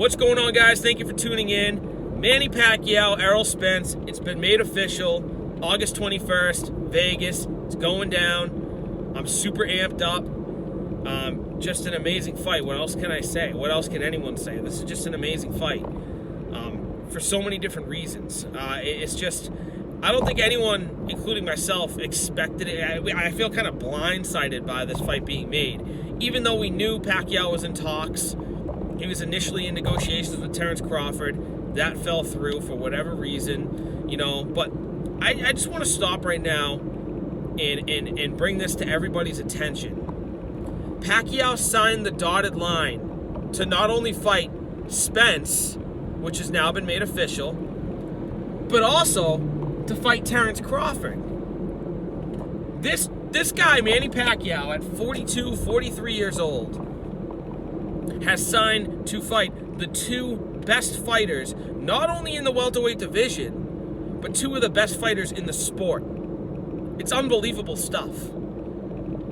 What's going on, guys? Thank you for tuning in. Manny Pacquiao, Errol Spence. It's been made official. August 21st, Vegas. It's going down. I'm super amped up. Just an amazing fight. What else can I say? What else can anyone say? This is just an amazing fight for so many different reasons. It's just, I don't think anyone, including myself, expected it. I feel kind of blindsided by this fight being made. Even though we knew Pacquiao was in talks, he was initially in negotiations with Terence Crawford. That fell through for whatever reason, but I just want to stop right now and bring this to everybody's attention. Pacquiao signed the dotted line to not only fight Spence, which has now been made official, but also to fight Terence Crawford. This guy, Manny Pacquiao, at 42, 43 years old, has signed to fight the two best fighters, not only in the welterweight division, but two of the best fighters in the sport. It's unbelievable stuff.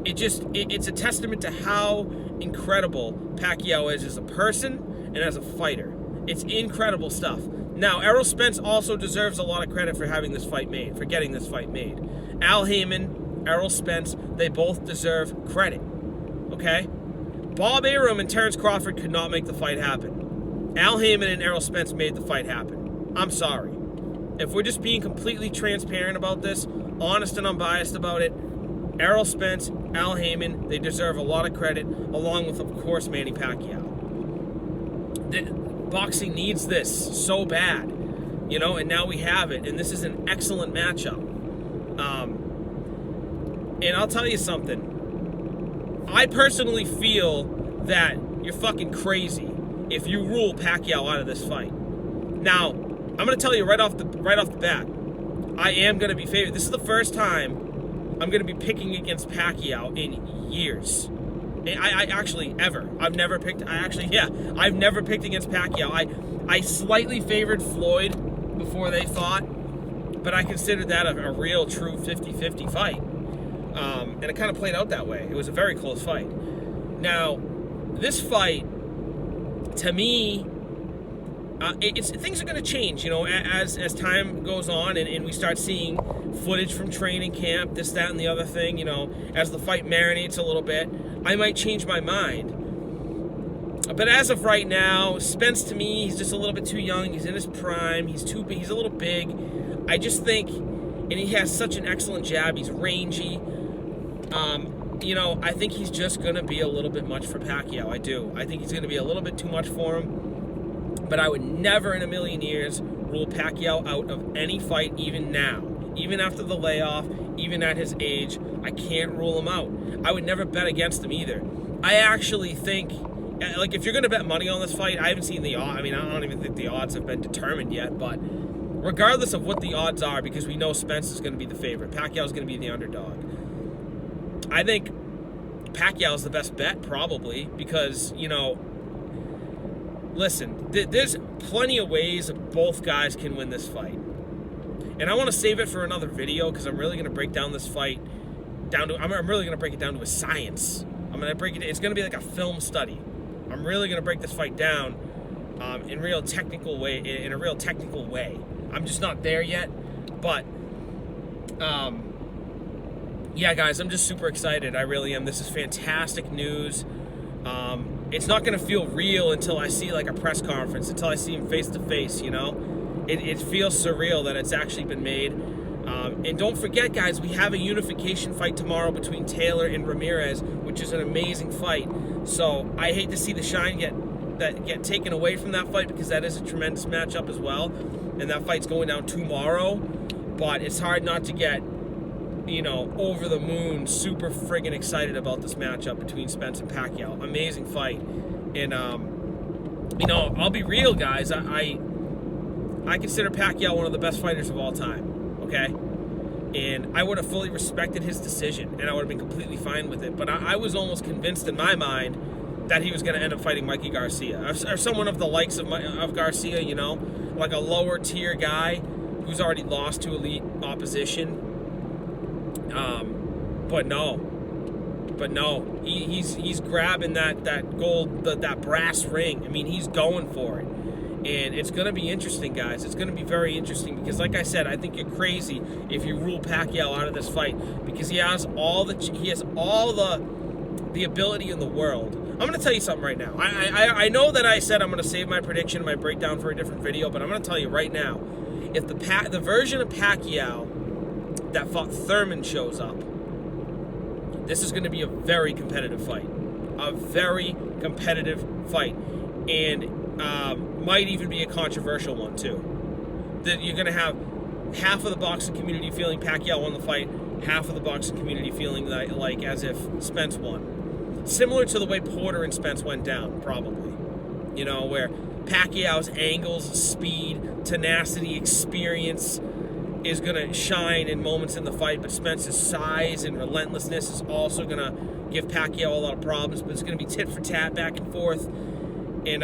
It's a testament to how incredible Pacquiao is as a person and as a fighter. It's incredible stuff. Now, Errol Spence also deserves a lot of credit for having this fight made, for getting this fight made. Al Haymon, Errol Spence, they both deserve credit, okay? Bob Arum and Terence Crawford could not make the fight happen. Al Haymon and Errol Spence made the fight happen. I'm sorry. If we're just being completely transparent about this, honest and unbiased about it, Errol Spence, Al Haymon, they deserve a lot of credit, along with, of course, Manny Pacquiao. Boxing needs this so bad, and now we have it, and this is an excellent matchup. And I'll tell you something. I personally feel that you're fucking crazy if you rule Pacquiao out of this fight. Now, I'm going to tell you right off the bat, I am going to be favored. This is the first time I'm going to be picking against Pacquiao in years. I actually, ever. I've never picked against Pacquiao. I slightly favored Floyd before they fought, but I considered that a real, true 50-50 fight. And it kind of played out that way. It was a very close fight. Now, this fight, to me, things are going to change, as time goes on and we start seeing footage from training camp, this, that, and the other thing, as the fight marinates a little bit, I might change my mind. But as of right now, Spence, to me, he's just a little bit too young. He's in his prime. He's a little big. I just think, and he has such an excellent jab. He's rangy. I think he's just going to be a little bit much for Pacquiao. I do. I think he's going to be a little bit too much for him. But I would never in a million years rule Pacquiao out of any fight, even now. Even after the layoff, even at his age, I can't rule him out. I would never bet against him either. I actually think, if you're going to bet money on this fight, I haven't seen the odds. I don't even think the odds have been determined yet. But regardless of what the odds are, because we know Spence is going to be the favorite, Pacquiao is going to be the underdog. I think Pacquiao is the best bet, probably, because, listen, there's plenty of ways both guys can win this fight. And I want to save it for another video because I'm really going to break down this fight I'm really going to break it down to a science. It's going to be like a film study. I'm really going to break this fight down in a real technical way. I'm just not there yet. But, yeah, guys, I'm just super excited. I really am. This is fantastic news. It's not going to feel real until I see, a press conference, until I see him face-to-face, It feels surreal that it's actually been made. And don't forget, guys, we have a unification fight tomorrow between Taylor and Ramirez, which is an amazing fight. So I hate to see the shine get taken away from that fight because that is a tremendous matchup as well. And that fight's going down tomorrow. But it's hard not to get, over the moon, super friggin' excited about this matchup between Spence and Pacquiao. Amazing fight. And, I'll be real, guys. I consider Pacquiao one of the best fighters of all time. Okay, and I would have fully respected his decision, and I would have been completely fine with it. But I was almost convinced in my mind that he was going to end up fighting Mikey Garcia, or someone of the likes of Garcia, like a lower tier guy who's already lost to elite opposition. But no, But no, he's grabbing that gold, that brass ring. I mean, he's going for it. And it's going to be interesting, guys. It's going to be very interesting because, like I said, I think you're crazy if you rule Pacquiao out of this fight because he has all the ability in the world. I'm going to tell you something right now. I know that I said I'm going to save my prediction, my breakdown for a different video, but I'm going to tell you right now, if the version of Pacquiao that fought Thurman shows up, this is going to be a very competitive fight. A very competitive fight. And might even be a controversial one, too. That you're going to have half of the boxing community feeling Pacquiao won the fight, half of the boxing community feeling like as if Spence won. Similar to the way Porter and Spence went down, probably. You know, where Pacquiao's angles, speed, tenacity, experience is going to shine in moments in the fight, but Spence's size and relentlessness is also going to give Pacquiao a lot of problems, but it's going to be tit for tat, back and forth. And,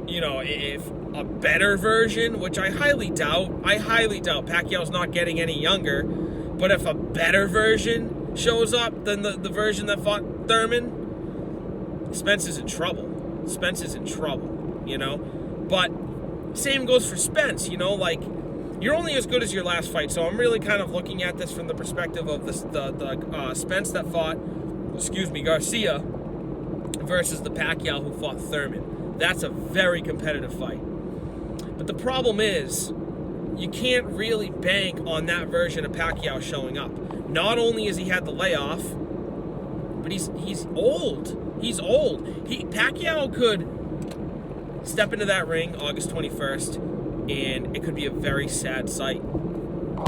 you know, if a better version, which I highly doubt, Pacquiao's not getting any younger, but if a better version shows up than the version that fought Thurman, Spence is in trouble. Spence is in trouble, you know? But same goes for Spence, you know, like, you're only as good as your last fight, so I'm really kind of looking at this from the perspective of the Spence that fought, Garcia versus the Pacquiao who fought Thurman. That's a very competitive fight. But the problem is, you can't really bank on that version of Pacquiao showing up. Not only has he had the layoff, but he's old. He's old. Pacquiao could step into that ring August 21st, and it could be a very sad sight.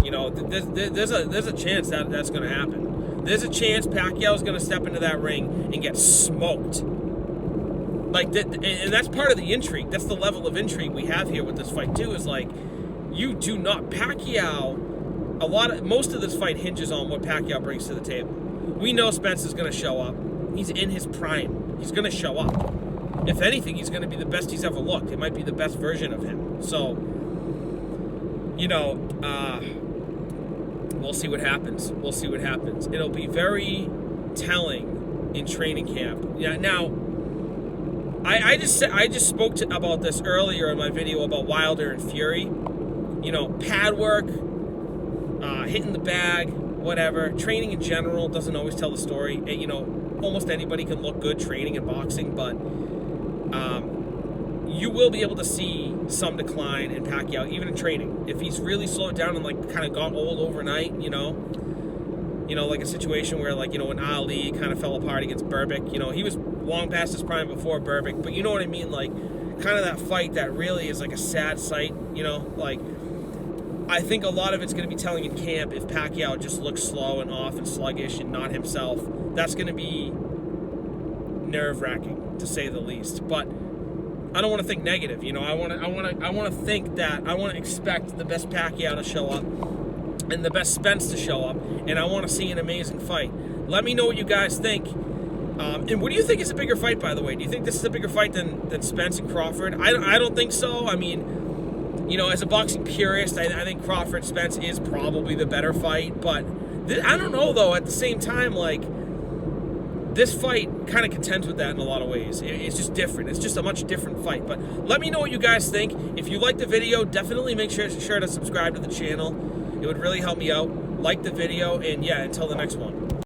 You know, there's a chance that's going to happen. There's a chance Pacquiao's going to step into that ring and get smoked. Like, and that's part of the intrigue. That's the level of intrigue we have here with this fight, too, is like, you do not, Pacquiao, most of this fight hinges on what Pacquiao brings to the table. We know Spence is going to show up. He's in his prime. He's going to show up. If anything, he's going to be the best he's ever looked. It might be the best version of him. So, you know, we'll see what happens. We'll see what happens. It'll be very telling in training camp. Yeah, now, I just spoke about this earlier in my video about Wilder and Fury. You know, pad work, hitting the bag, whatever. Training in general doesn't always tell the story. You know, almost anybody can look good training in boxing, but you will be able to see some decline in Pacquiao, even in training. If he's really slowed down and like kind of got old overnight, you know, like a situation where, like, you know, when Ali kind of fell apart against Berbick, you know, he was long past his prime before Berbick, but you know what I mean, like, kind of that fight that really is like a sad sight, you know, like, I think a lot of it's going to be telling in camp if Pacquiao just looks slow and off and sluggish and not himself. That's going to be nerve-wracking, to say the least, but I don't want to think negative, you know, I want to think that, I want to expect the best Pacquiao to show up, and the best Spence to show up, and I want to see an amazing fight. Let me know what you guys think. And what do you think is a bigger fight, by the way? Do you think this is a bigger fight than Spence and Crawford? I don't think so. I mean, you know, as a boxing purist, I think Crawford-Spence is probably the better fight. But I don't know, though. At the same time, like, this fight kind of contends with that in a lot of ways. It's just different. It's just a much different fight. But let me know what you guys think. If you like the video, definitely make sure to subscribe to the channel. It would really help me out. Like the video, and yeah, until the next one.